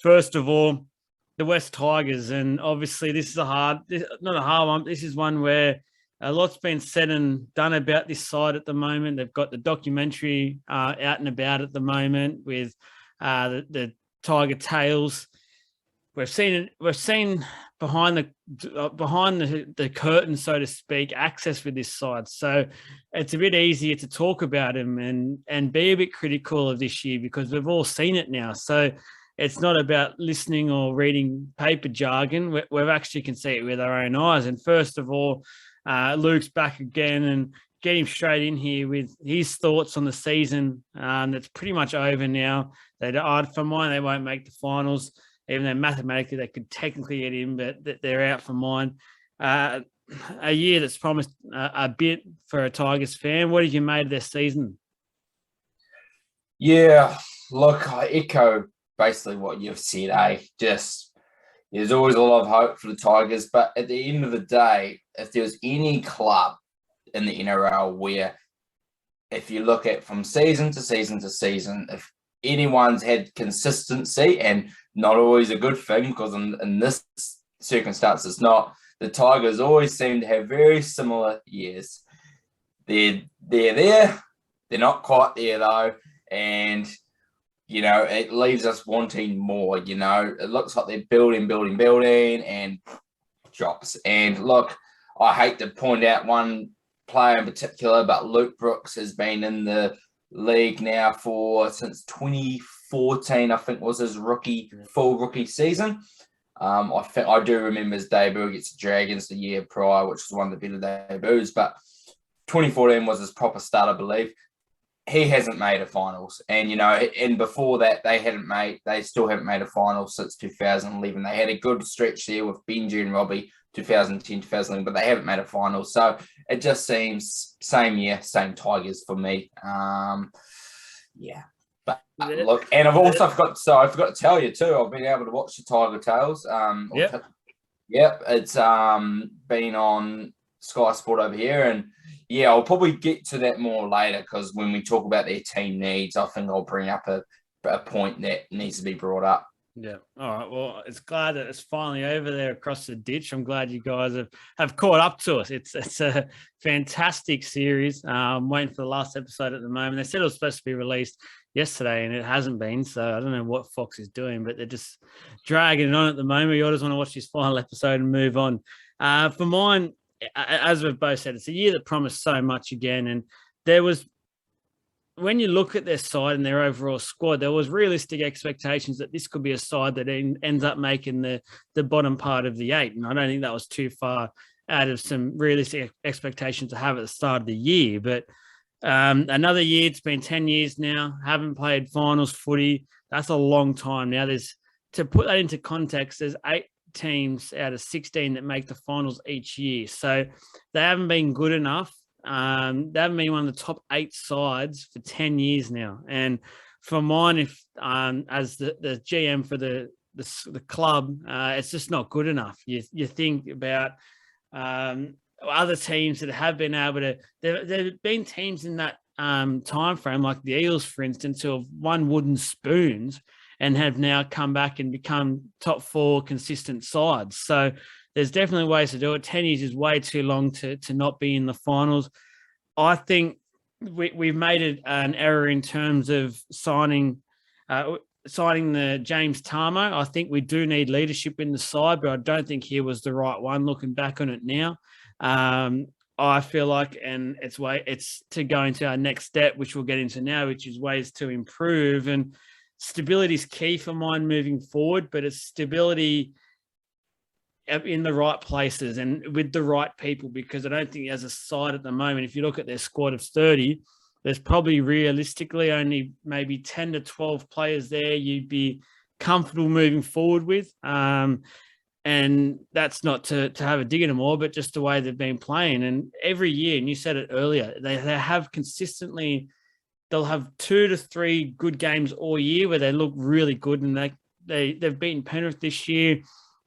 First of all, the West Tigers, and obviously this is not a hard one. This is one where a lot's been said and done about this side at the moment. They've got the documentary out and about at the moment with the Tiger Tales. We've seen behind the curtain, so to speak, access with this side. So it's a bit easier to talk about him and be a bit critical of this year because we've all seen it now. So it's not about listening or reading paper jargon. We've actually can see it with our own eyes. And first of all, Luke's back again, and get him straight in here with his thoughts on the season. That's pretty much over now. For mine, they won't make the finals, even though mathematically they could technically get in, but they're out for mine. A year that's promised a bit for a Tigers fan. What have you made of their season? Yeah, look, I echo basically what you've said, Just there's always a lot of hope for the Tigers, but at the end of the day, if there's any club in the NRL where, if you look at from season to season to season, if anyone's had consistency, and not always a good thing because in this circumstance it's not, the Tigers always seem to have very similar years. They're there, they're not quite there though, and it leaves us wanting more. It looks like they're building, and drops. And look, I hate to point out one player in particular, but Luke Brooks has been in the league now since 2014, I think was his full rookie season. I do remember his debut against the Dragons the year prior, which was one of the better debuts, but 2014 was his proper start, I believe. He hasn't made a finals, and and before that they still haven't made a final since 2011. They had a good stretch there with Benji and Robbie 2010, 2011, but they haven't made a final. So it just seems same year, same Tigers for me. But look, and I forgot to tell you too, I've been able to watch the Tiger Tales. It's been on Sky Sport over here, and I'll probably get to that more later because when we talk about their team needs, I think I'll bring up a point that needs to be brought up. Yeah. All right. Well, it's glad that it's finally over there across the ditch. I'm glad you guys have caught up to us. It's a fantastic series. I'm waiting for the last episode at the moment. They said it was supposed to be released yesterday and it hasn't been. So I don't know what Fox is doing, but they're just dragging it on at the moment. You all just want to watch this final episode and move on. For mine, as we've both said, it's a year that promised so much again. And when you look at their side and their overall squad, there was realistic expectations that this could be a side that ends up making the bottom part of the 8. And I don't think that was too far out of some realistic expectations to have at the start of the year. But another year, it's been 10 years now, haven't played finals footy. That's a long time now. To put that into context, there's 8 teams out of 16 that make the finals each year. So they haven't been good enough. They haven't been one of the top 8 sides for 10 years now. And for mine, as the GM for the club, it's just not good enough. You think about other teams that have been able to. There have been teams in that time frame, like the Eels, for instance, who have won wooden spoons and have now come back and become top 4 consistent sides. So there's definitely ways to do it. 10 years is way too long to not be in the finals. I think we've made an error in terms of signing the James Tarmo. I think we do need leadership in the side, but I don't think he was the right one looking back on it now. I feel like, and it's to go into our next step, which we'll get into now, which is ways to improve. And stability is key for mine moving forward, but it's stability in the right places and with the right people, because I don't think as a side at the moment, if you look at their squad of 30, there's probably realistically only maybe 10 to 12 players there you'd be comfortable moving forward with. And that's not to have a dig at them all, but just the way they've been playing. And every year, and you said it earlier, they have consistently, they'll have 2 to 3 good games all year where they look really good, and they've beaten Penrith this year.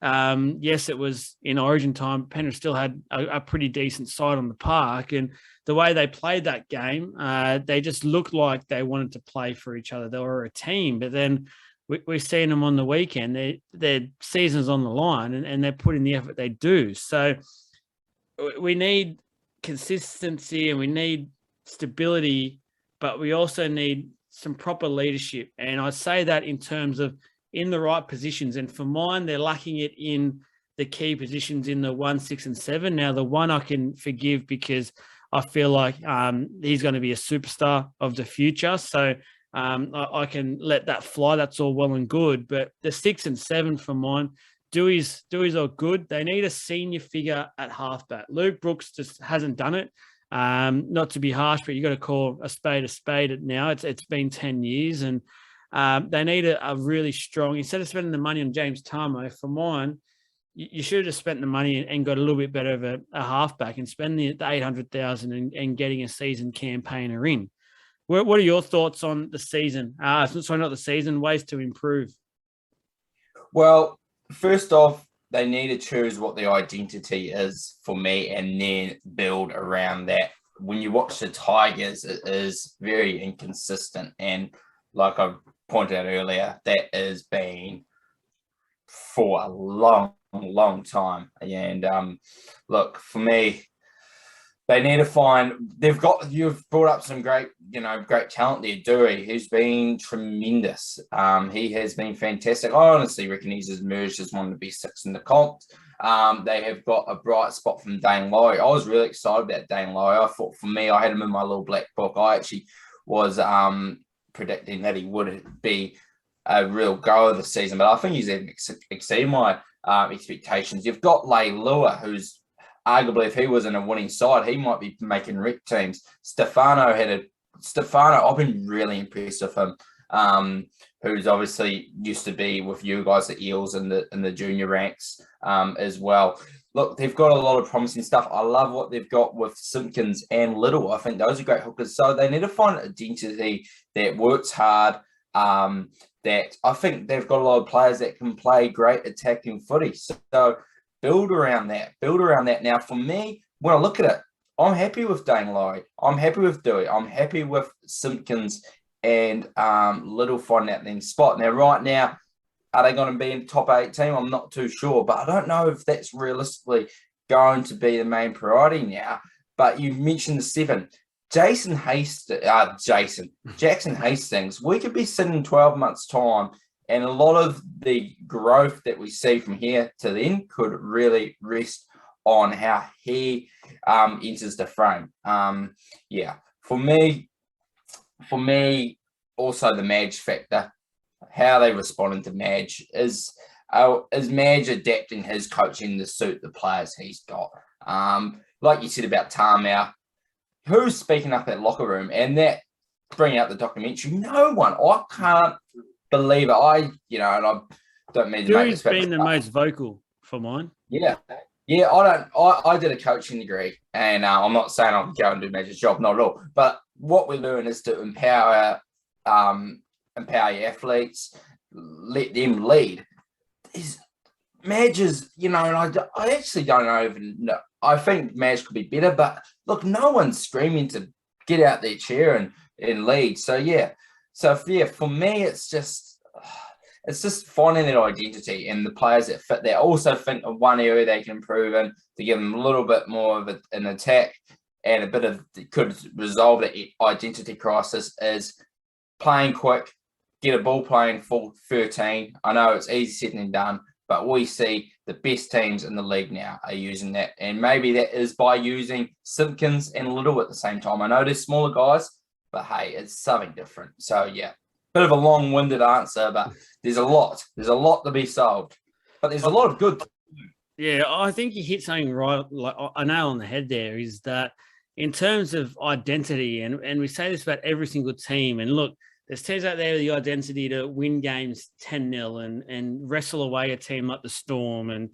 Yes, it was in Origin time. Penrith still had a pretty decent side on the park, and the way they played that game, they just looked like they wanted to play for each other. They were a team, but then we've seen them on the weekend. Their season's on the line, and they're putting the effort they do. So we need consistency and we need stability, but we also need some proper leadership. And I say that in terms of in the right positions. And for mine, they're lacking it in the key positions in the 1, 6, and 7. Now, the 1 I can forgive because I feel like he's going to be a superstar of the future. So I can let that fly. That's all well and good. But the 6 and 7 for mine, Dewey's are good. They need a senior figure at halfback. Luke Brooks just hasn't done it. Not to be harsh, but you got to call a spade now. It's been 10 years, and they need a really strong. Instead of spending the money on James Tarmo, for mine, you should have just spent the money and got a little bit better of a halfback and spend the 800,000 and getting a seasoned campaigner in. What are your thoughts on the season? Sorry, not the season. Ways to improve. Well, first off, they need to choose what the identity is for me and then build around that. When you watch the Tigers, it is very inconsistent. And like I pointed out earlier, that has been for a long time. And look, for me, they need to find, you've brought up some great talent there. Dewey, who's been tremendous. He has been fantastic. I honestly reckon he's emerged as one of the best 6 in the comp. They have got a bright spot from Dane Laurie. I was really excited about Dane Laurie. I thought, for me, I had him in my little black book. I actually was predicting that he would be a real goer this season, but I think he's exceeded my expectations. You've got Leilua, who's arguably, if he was in a winning side, he might be making rep teams. Stefano, I've been really impressed with him, who's obviously used to be with you guys at Eels in the junior ranks as well. Look, they've got a lot of promising stuff. I love what they've got with Simpkins and Little. I think those are great hookers. So they need to find an identity that works hard, that I think they've got a lot of players that can play great attacking footy. So build around that. Now, for me, when I look at it, I'm happy with Dane Laurie. I'm happy with Dewey. I'm happy with Simpkins and Little finding that then spot. Now, right now, are they going to be in the top 8 team? I'm not too sure, but I don't know if that's realistically going to be the main priority now. But you mentioned the 7. Jackson Hastings, we could be sitting in 12 months' time, and a lot of the growth that we see from here to then could really rest on how he enters the frame. For me, also the Madge factor, how they responded to Madge. Is Madge adapting his coaching to suit the players he's got? Like you said about Tarmow, who's speaking up at locker room, and that bringing out the documentary, no one. I can't believe it. And I don't mean to make this been the most vocal for mine. Yeah. I did a coaching degree, and I'm not saying I'll go and do Madge's job, not at all. But what we learn is to empower your athletes, let them lead. Madge's, and I actually don't even know. I think Madge could be better, but look, no one's screaming to get out their chair and lead. So for me, it's just finding that identity and the players that fit there. I also think of one area they can improve in to give them a little bit more of an attack and a bit of could resolve the identity crisis is playing quick, get a ball playing full 13. I know it's easy said than done, but we see the best teams in the league now are using that. And maybe that is by using Simpkins and Little at the same time. I know they're smaller guys, but hey, it's something different. So yeah, bit of a long-winded answer, but there's a lot to be solved. But there's a lot of good. Yeah, I think you hit something right, like a nail on the head there, is that in terms of identity, and we say this about every single team, and look, there's teams out there with the identity to win games 10-0 and wrestle away a team like the Storm, and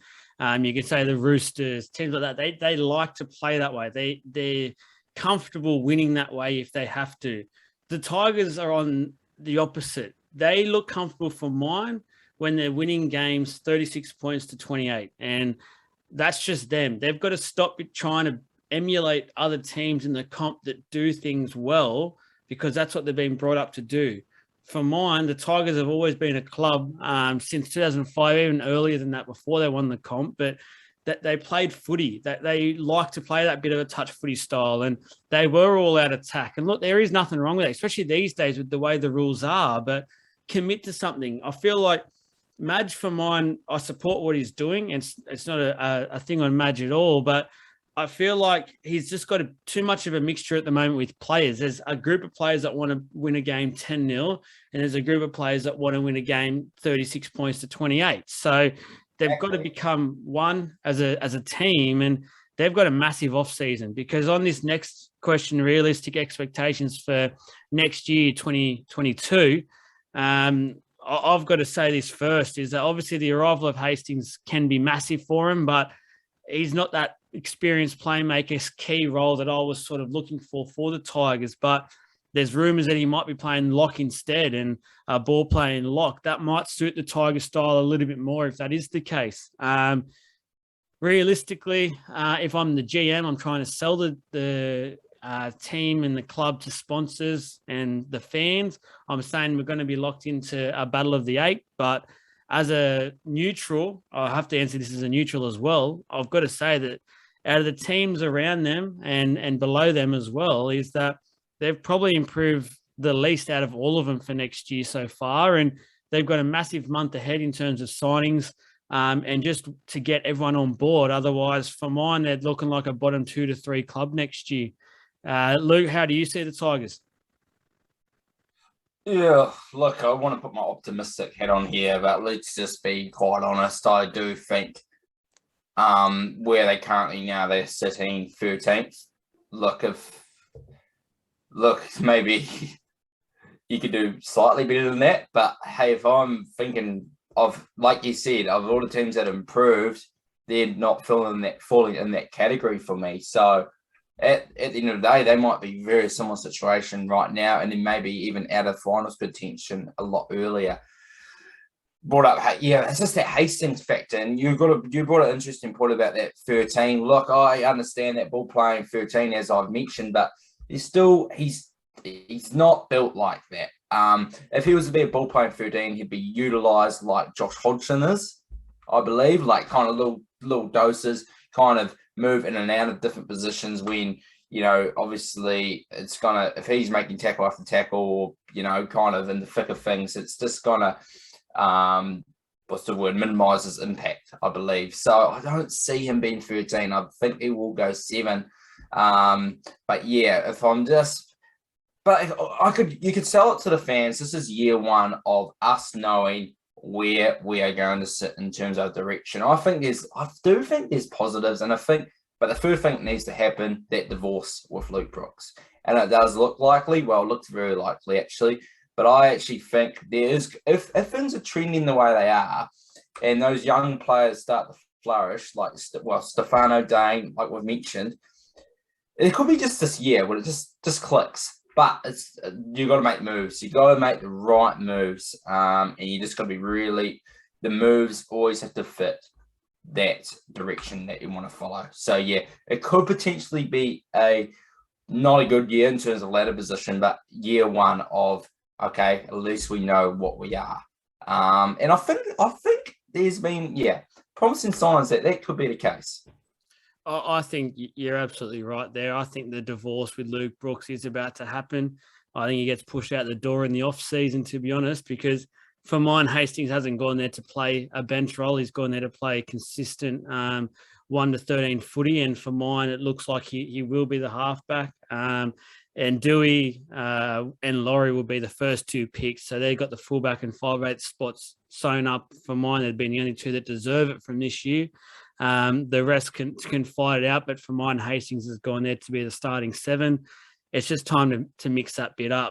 you can say the Roosters, teams like that. They like to play that way. They're comfortable winning that way if they have to. The Tigers are on the opposite. They look comfortable for mine when they're winning games 36 points to 28, and that's just them. They've got to stop trying to emulate other teams in the comp that do things well, because that's what they've been brought up to do. for mine, the Tigers have always been a club since 2005, even earlier than that, before they won the comp, but that they played footy, that they like to play that bit of a touch footy style, and they were all out attack. And look, there is nothing wrong with it, especially these days with the way the rules are, but commit to something. I feel like Madge, for mine, I support what he's doing. It's not a thing on Madge at all, but I feel like he's just got too much of a mixture at the moment with players. There's a group of players that want to win a game 10-0, and there's a group of players that want to win a game 36 points to 28. So they've got to become one as a team, and they've got a massive off season, because on this next question, realistic expectations for next year, 2022, I've got to say this first, is that obviously the arrival of Hastings can be massive for him, but he's not that experienced playmaker key role that I was sort of looking for the Tigers. But there's rumours that he might be playing lock instead, and ball playing lock. That might suit the Tigers style a little bit more if that is the case. Realistically, if I'm the GM, I'm trying to sell the team and the club to sponsors and the fans. I'm saying we're going to be locked into a battle of the eight, but as a neutral, I have to answer this as a neutral as well. I've got to say that out of the teams around them and below them as well, is that they've probably improved the least out of all of them for next year so far. And they've got a massive month ahead in terms of signings and just to get everyone on board. Otherwise, for mine, they're looking like a bottom 2 to 3 club next year. Luke, how do you see the Tigers? Yeah, look, I want to put my optimistic hat on here, but let's just be quite honest. I do think where they currently now, they're sitting 13th. Look, maybe you could do slightly better than that, but hey, if I'm thinking of, like you said, of all the teams that improved, they're not falling in that category for me. So at the end of the day, they might be very similar situation right now, and then maybe even out of finals contention a lot earlier. Brought up, yeah, it's just that Hastings factor, and you brought an interesting point about that 13. Look, I understand that ball playing 13, as I've mentioned, but he's not built like that. If he was to be a ball playing 13, he'd be utilised like Josh Hodgson is, I believe, like kind of little doses, kind of move in and out of different positions when, obviously it's gonna, if he's making tackle after tackle, kind of in the thick of things, it's just gonna minimize his impact, I believe. So I don't see him being 13. I think he will go 7. But yeah, you could sell it to the fans. This is year one of us knowing where we are going to sit in terms of direction. I do think there's positives, but the first thing that needs to happen, that divorce with Luke Brooks. And it does look likely. Well, it looks very likely actually. But I actually think there is, if things are trending the way they are, and those young players start to flourish, like Stefano Dane, like we've mentioned, it could be just this year when it just clicks. But you got to make moves. You got to make the right moves, and you just got to be the moves always have to fit that direction that you want to follow. So yeah, it could potentially be not a good year in terms of ladder position, but year one of, okay, at least we know what we are. And I think there's been promising signs that could be the case. I think you're absolutely right there. I think the divorce with Luke Brooks is about to happen. I think he gets pushed out the door in the off season, to be honest, because for mine, Hastings hasn't gone there to play a bench role. He's gone there to play consistent 1 to 13 footy. And for mine, it looks like he will be the halfback. And Dewey and Laurie will be the first 2 picks. So they've got the fullback and 5/8 spots sewn up. For mine, they've been the only 2 that deserve it from this year. The rest can fight it out, but for mine, Hastings has gone there to be the starting 7. It's just time to mix that bit up.